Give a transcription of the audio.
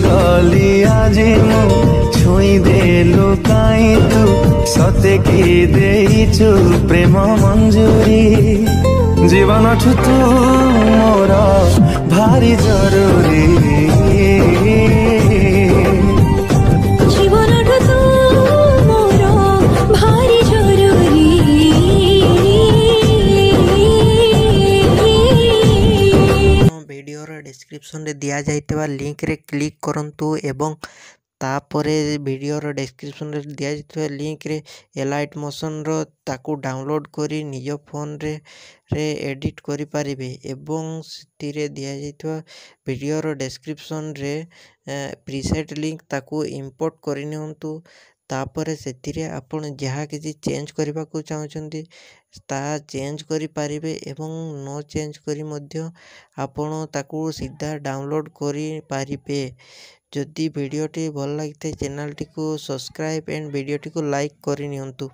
गली आज मु छुई देलु काई तू सते की देइछु प्रेम मंजूरी जीवन ठु तू मोर भारी जरूरी जीवन तू मोर भारी जरूरी वीडियो डिस्क्रिप्शन रे दिया जाइतबा लिंक रे क्लिक करंतु एवं तापरे वीडियो डिस्क्रिप्शन रे दिया जाइतबा लिंक रे एलाइट मोशन रो ताकू डाउनलोड करी निज फोन रे एडिट करि पारिबे एवं सितिरे दिया जाइतबा वीडियो डिस्क्रिप्शन रे प्रीसेट लिंक ताकू इंपोर्ट करि नियंतु तापरे सेतिरे आपण जहा किछि चेंज करबा को चाहउछंती ता चेंज करि पारिबे एवं नो चेंज करि मध्य आपण ताकू सीधा डाउनलोड करि पारिबे। जदि वीडियोटी भल लगिथे चैनल टी को सब्सक्राइब एंड वीडियोटी को लाइक करि नियंतु।